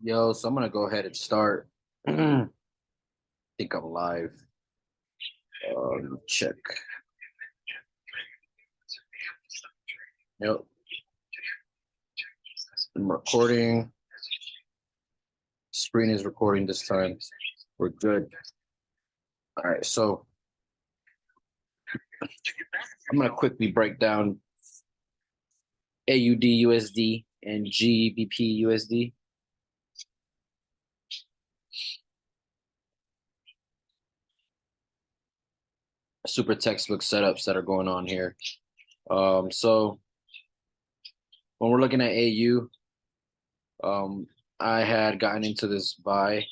Yo, so I'm gonna go ahead and start. I think I'm live. Check. Yep, I'm recording. Screen is recording this time. We're good. All right, so I'm gonna quickly break down AUD USD and GBP USD. Super textbook setups that are going on here. So when we're looking at AU, um, I had gotten into this buy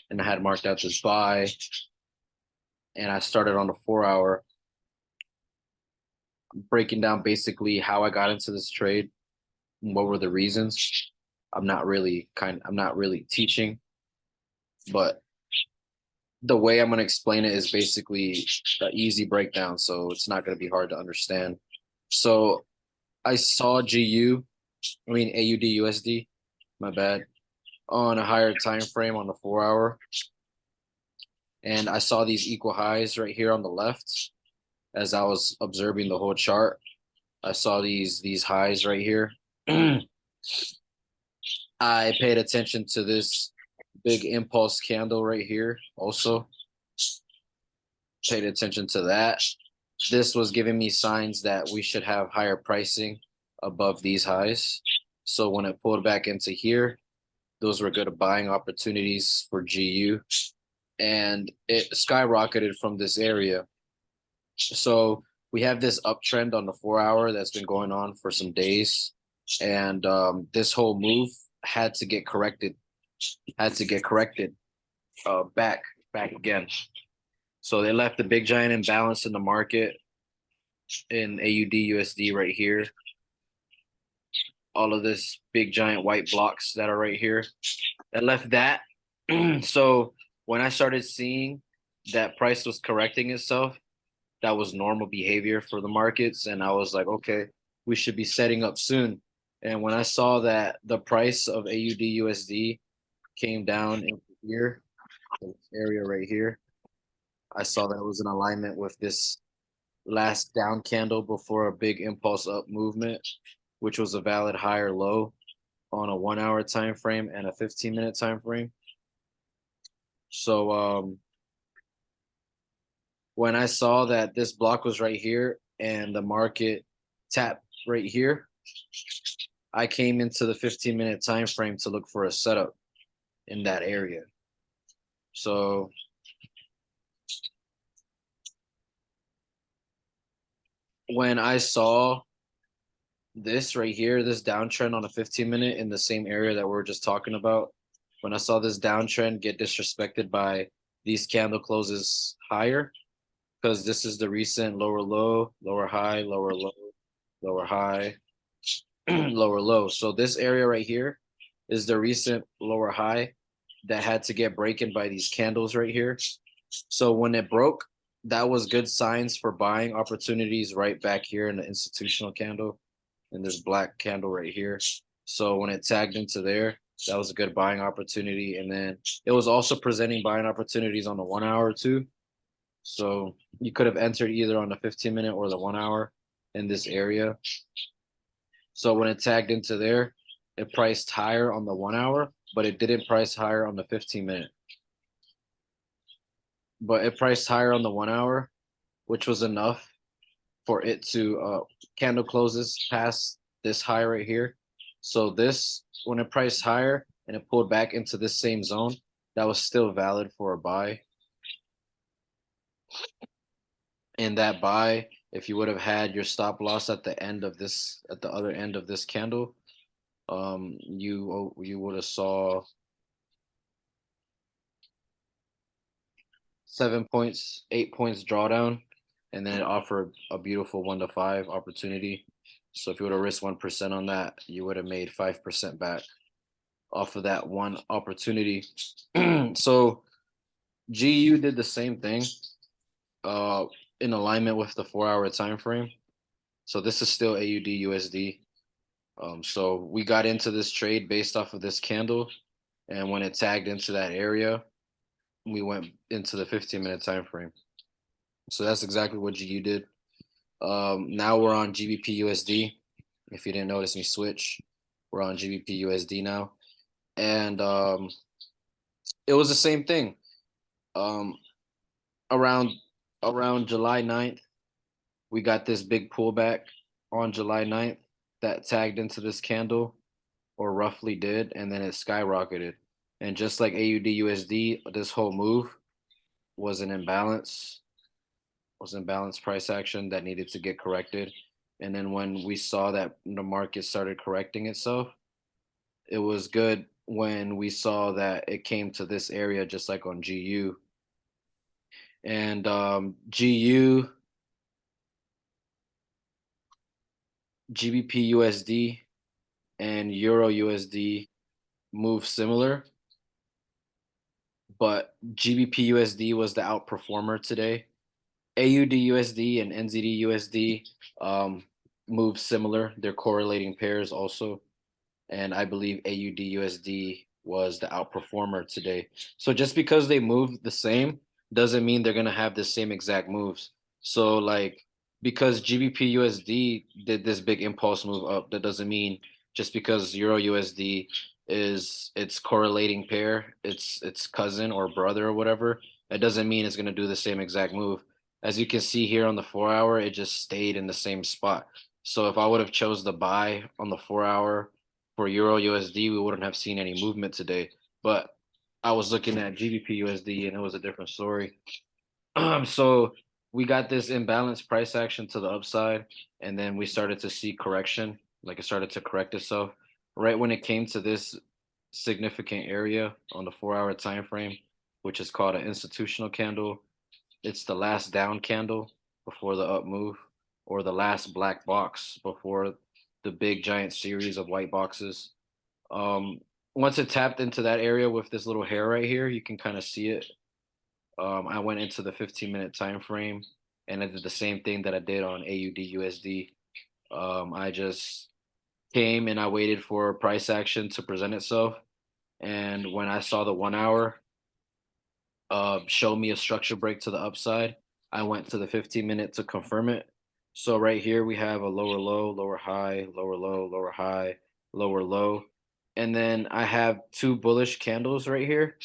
and I had marked out this buy, and I started on the 4 hour, breaking down basically how I got into this trade, what were the reasons. I'm not really teaching, but the way I'm going to explain it is basically an easy breakdown, so it's not going to be hard to understand. So I saw AUD USD, my bad, on a higher time frame on the 4 hour, and I saw these equal highs right here on the left as I was observing the whole chart. I saw these highs right here. I paid attention to this big impulse candle right here also. Paid attention to that. This was giving me signs that we should have higher pricing above these highs. So when it pulled back into here, those were good buying opportunities for GU, and it skyrocketed from this area. So we have this uptrend on the 4 hour that's been going on for some days, and this whole move had to get corrected, back again. So they left the big giant imbalance in the market in AUD USD right here. All of this big giant white blocks that are right here. That left that. So when I started seeing that price was correcting itself, that was normal behavior for the markets. And I was like, okay, we should be setting up soon. And when I saw that the price of AUD USD came down into here, this area right here, I saw that it was in alignment with this last down candle before a big impulse up movement, which was a valid high or low on a 1 hour time frame and a 15-minute time frame. So when I saw that this block was right here and the market tapped right here, I came into the 15-minute time frame to look for a setup in that area. So when I saw this right here, this downtrend on a 15-minute in the same area that we are just talking about, when I saw this downtrend get disrespected by these candle closes higher, because this is the recent lower low, lower high, lower low, lower high, lower low. So this area right here is the recent lower high that had to get broken by these candles right here. So when it broke, that was good signs for buying opportunities right back here in the institutional candle and this black candle right here. So when it tagged into there, that was a good buying opportunity. And then it was also presenting buying opportunities on the 1 hour too. So you could have entered either on the 15-minute or the 1 hour in this area. So when it tagged into there, it priced higher on the 1 hour, but it didn't price higher on the 15-minute. But it priced higher on the 1 hour, which was enough for it to candle closes past this high right here. So this, when it priced higher and it pulled back into this same zone, that was still valid for a buy. And that buy, if you would have had your stop loss at the end of this, at the other end of this candle, you would have saw 7 points, 8 points drawdown, and then it offered a beautiful 1 to 5 opportunity. So if you would have risked 1% on that, you would have made 5% back off of that one opportunity. So GU did the same thing, in alignment with the 4 hour time frame. So this is still AUD USD. So we got into this trade based off of this candle. And when it tagged into that area, we went into the 15-minute time frame. So that's exactly what GU did. Now we're on GBPUSD. If you didn't notice me switch, we're on GBPUSD now. And it was the same thing. Um, around July 9th, we got this big pullback on July 9th that tagged into this candle, or roughly did, and then it skyrocketed. And just like AUD this whole move was an imbalance, price action that needed to get corrected. And then when we saw that the market started correcting itself, it was good when we saw that it came to this area, just like on GU. And GU, GBPUSD, and Euro USD move similar, but GBPUSD was the outperformer today. AUDUSD and NZDUSD move similar. They're correlating pairs also. And I believe AUDUSD was the outperformer today. So just because they move the same doesn't mean they're gonna have the same exact moves. So like because GBPUSD did this big impulse move up, that doesn't mean just because Euro USD is its correlating pair, its cousin or brother or whatever, that doesn't mean it's gonna do the same exact move. As you can see here on the 4 hour, it just stayed in the same spot. So if I would have chose the buy on the 4 hour for Euro USD, we wouldn't have seen any movement today. But I was looking at GBP USD and it was a different story. So we got this imbalanced price action to the upside, and then we started to see correction, like it started to correct itself. Right when it came to this significant area on the 4 hour time frame, which is called an institutional candle. It's the last down candle before the up move, or the last black box before the big giant series of white boxes. Um, Once it tapped into that area with this little hair right here, you can kind of see it. I went into the 15-minute time frame and I did the same thing that I did on AUD USD. I just came and I waited for price action to present itself. And when I saw the 1 hour show me a structure break to the upside, I went to the 15-minute to confirm it. So right here we have a lower low, lower high, lower low, lower high, lower low. And then I have two bullish candles right here.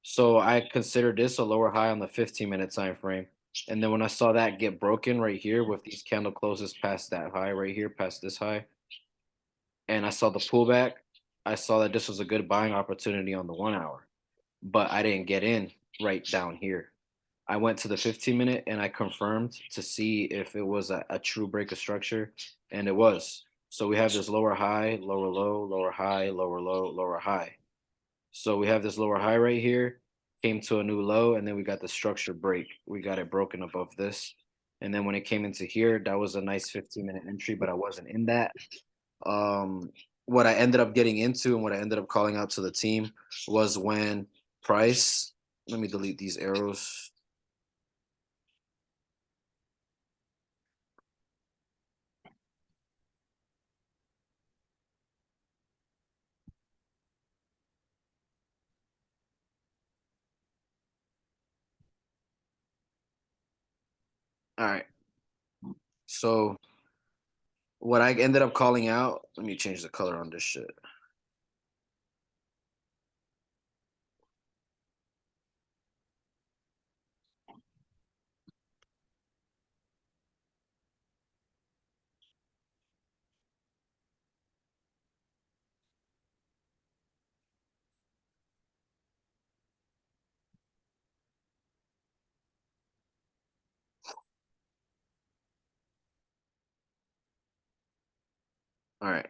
So I consider this a lower high on the 15-minute time frame. And then when I saw that get broken right here with these candle closes past that high right here, past this high, and I saw the pullback, I saw that this was a good buying opportunity on the 1 hour. But I didn't get in right down here. I went to the 15-minute and I confirmed to see if it was a true break of structure, and it was. So we have this lower high, lower low, lower high, lower low, lower high. So we have this lower high right here, came to a new low, and then we got the structure break. We got it broken above this. And then when it came into here, that was a nice 15-minute entry, but I wasn't in that. Um, what I ended up getting into and what I ended up calling out to the team was when price, let me delete these arrows. All right. So what I ended up calling out, let me change the color on this shit. All right.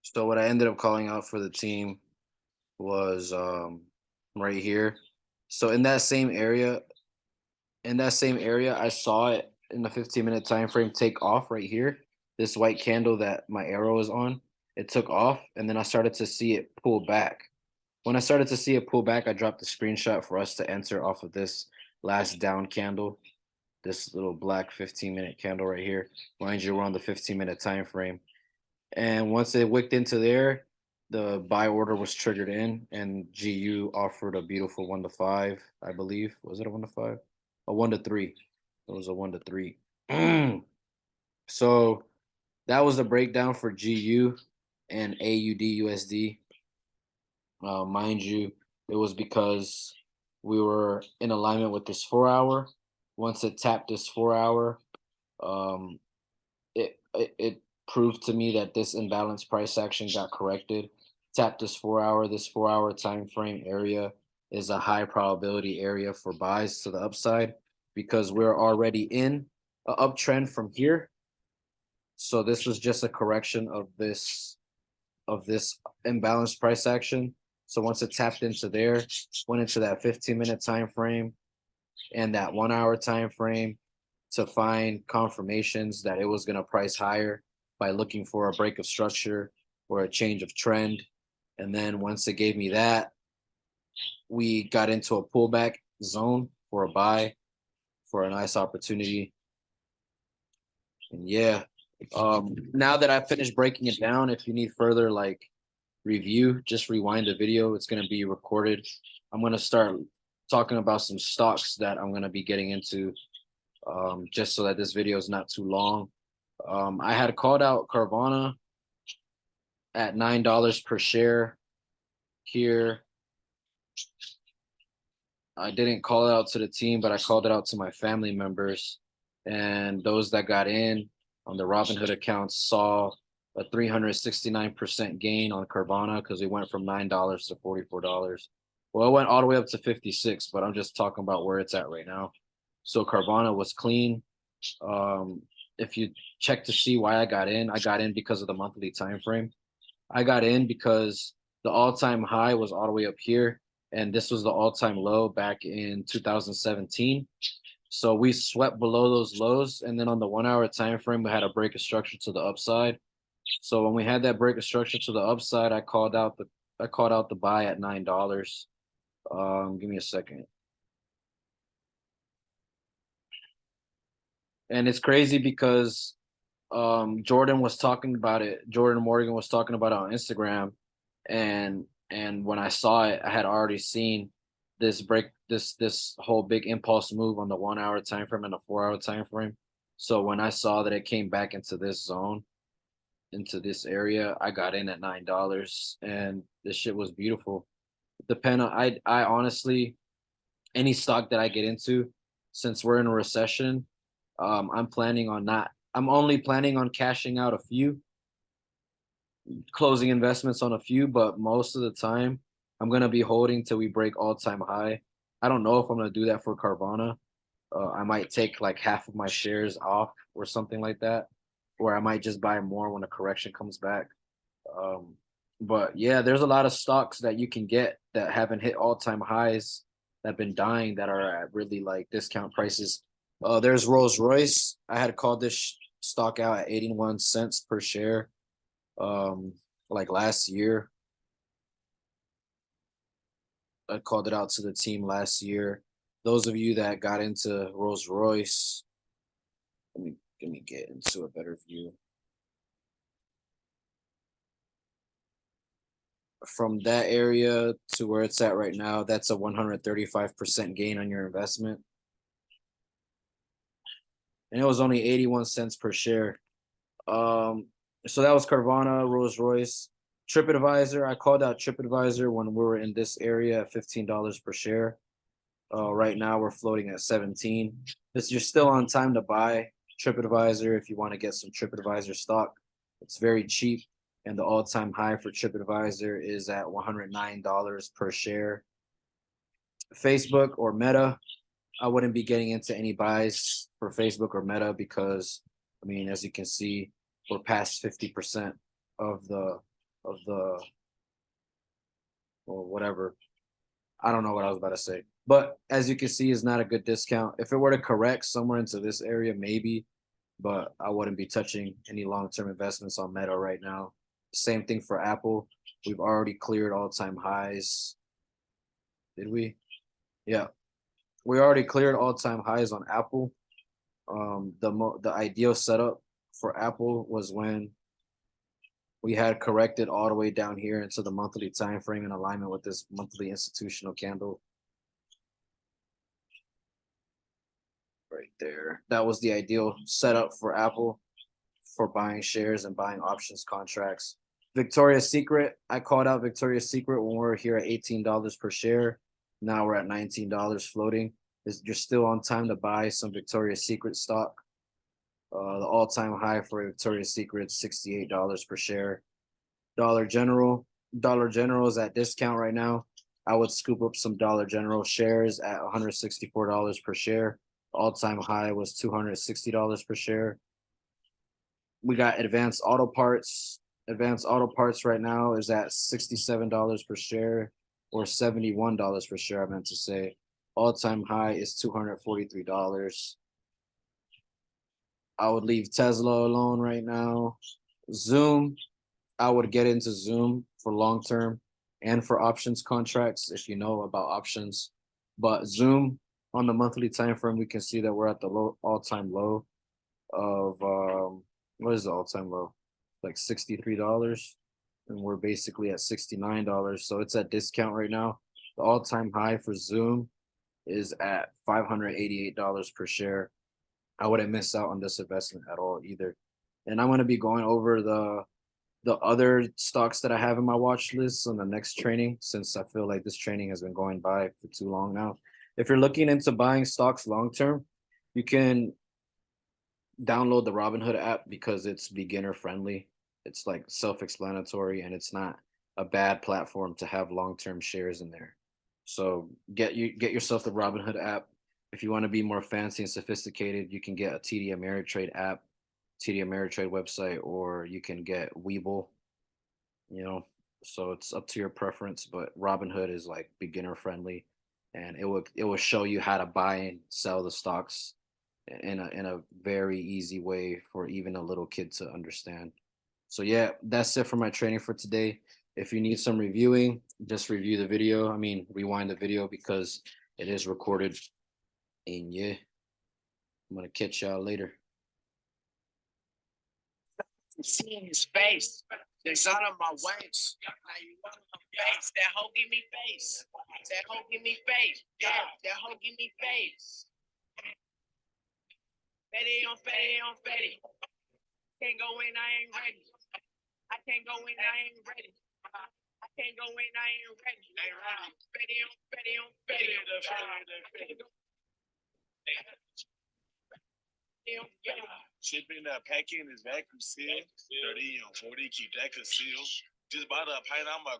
So what I ended up calling out for the team was right here. So in that same area, I saw it in the 15-minute time frame take off right here. This white candle that my arrow is on, it took off, and then I started to see it pull back. When I started to see it pull back, I dropped the screenshot for us to enter off of this last down candle. This little black 15-minute candle right here. Mind you, we're on the 15-minute time frame. And once it wicked into there, the buy order was triggered in, and GU offered a beautiful 1 to 5, I believe. Was it a 1 to 5? A 1 to 3. It was a 1 to 3. So that was the breakdown for GU and AUDUSD. Mind you, it was because we were in alignment with this 4 hour. Once it tapped this 4 hour, um, it proved to me that this imbalanced price action got corrected. Tapped this 4 hour. This 4 hour time frame area is a high probability area for buys to the upside because we're already in an uptrend from here. So this was just a correction of this imbalanced price action. So once it tapped into there, went into that 15-minute time frame and that 1 hour time frame to find confirmations that it was going to price higher by looking for a break of structure or a change of trend. And then once it gave me that, we got into a pullback zone for a buy for a nice opportunity. And yeah, now that I finished breaking it down, if you need further like review, just rewind the video. It's going to be recorded. I'm going to start talking about some stocks that I'm going to be getting into, just so that this video is not too long. I had called out Carvana at $9 per share here. I didn't call it out to the team, but I called it out to my family members. And those that got in on the Robinhood accounts saw a 369% gain on Carvana because we went from $9 to $44. Well, it went all the way up to 56, but I'm just talking about where it's at right now. So Carvana was clean. If you check to see why I got in because of the monthly time frame. I got in because the all-time high was all the way up here, and this was the all-time low back in 2017. So we swept below those lows, and then on the 1 hour time frame, we had a break of structure to the upside. So when we had that break of structure to the upside, I called out the buy at $9. Give me a second. And it's crazy because Jordan was talking about it. Jordan Morgan was talking about it on Instagram, and when I saw it, I had already seen this whole big impulse move on the 1 hour time frame and the 4 hour time frame. So when I saw that it came back into this zone, into this area, I got in at $9, and this shit was beautiful. I honestly, any stock that I get into, since we're in a recession, I'm only planning on cashing out a few, closing investments on a few, but most of the time I'm going to be holding till we break all-time high. I don't know if I'm going to do that for Carvana. I might take like half of my shares off or something like that, or I might just buy more when a correction comes back. But yeah, there's a lot of stocks that you can get that haven't hit all-time highs that have been dying that are at really like discount prices. There's Rolls Royce. I had called this stock out at 81 cents per share, like last year. I called it out to the team last year. Those of you that got into Rolls Royce, let me get into a better view. From that area to where it's at right now, that's a 135% gain on your investment. And it was only 81 cents per share. So that was Carvana, Rolls Royce. TripAdvisor, I called out TripAdvisor when we were in this area at $15 per share. Right now we're floating at 17. You're still on time to buy TripAdvisor if you want to get some TripAdvisor stock. It's very cheap, and the all-time high for TripAdvisor is at $109 per share. Facebook or Meta, I wouldn't be getting into any buys for Facebook or Meta because, I mean, as you can see, we're past 50% of the or whatever. I don't know what I was about to say. But as you can see, it's not a good discount. If it were to correct somewhere into this area, maybe, but I wouldn't be touching any long-term investments on Meta right now. Same thing for Apple. We've already cleared all-time highs. Did we? Yeah. We already cleared all-time highs on Apple. The ideal setup for Apple was when we had corrected all the way down here into the monthly time frame in alignment with this monthly institutional candle right there. That was the ideal setup for Apple for buying shares and buying options contracts. Victoria's Secret, I called out Victoria's Secret when we were here at $18 per share. Now we're at $19 floating. You're still on time to buy some Victoria's Secret stock. The all-time high for Victoria's Secret, $68 per share. Dollar General is at discount right now. I would scoop up some Dollar General shares at $164 per share. All-time high was $260 per share. We got Advanced Auto Parts. Advanced Auto Parts right now is at $67 per share, or $71 per share, I meant to say. All-time high is $243. I would leave Tesla alone right now. Zoom, I would get into Zoom for long term and for options contracts if you know about options. But Zoom on the monthly time frame, we can see that we're at the all-time low of what is the all-time low? Like $63, and we're basically at $69. So it's at discount right now. The all-time high for Zoom is at $588 per share. I wouldn't miss out on this investment at all either. And I'm going to be going over the other stocks that I have in my watch list on the next training, since I feel like this training has been going by for too long now. If you're looking into buying stocks long term, you can download the Robinhood app because it's beginner friendly. It's like self-explanatory, and it's not a bad platform to have long-term shares in there. So get yourself the Robinhood app. If you want to be more fancy and sophisticated, you can get a TD Ameritrade app, TD Ameritrade website, or you can get Webull. You know, so it's up to your preference. But Robinhood is like beginner friendly, and it will show you how to buy and sell the stocks in a very easy way for even a little kid to understand. So yeah, that's it for my training for today. If you need some reviewing, just review the video. I mean, rewind the video because it is recorded. And yeah, I'm gonna catch y'all later. Seeing his face, that's out of my waist. Face, that hoe give me face. That hoe give me face. Yeah, that hoe give me face. Fetty on fetty on fetty. Can't go in, I ain't ready. I can't go in, I ain't ready. I can't go in, I ain't ready. Fetty on fetty on fetty. Shipping that packing is vacuum sealed. 30 and 40, keep that concealed. Just bought a pint, I'm a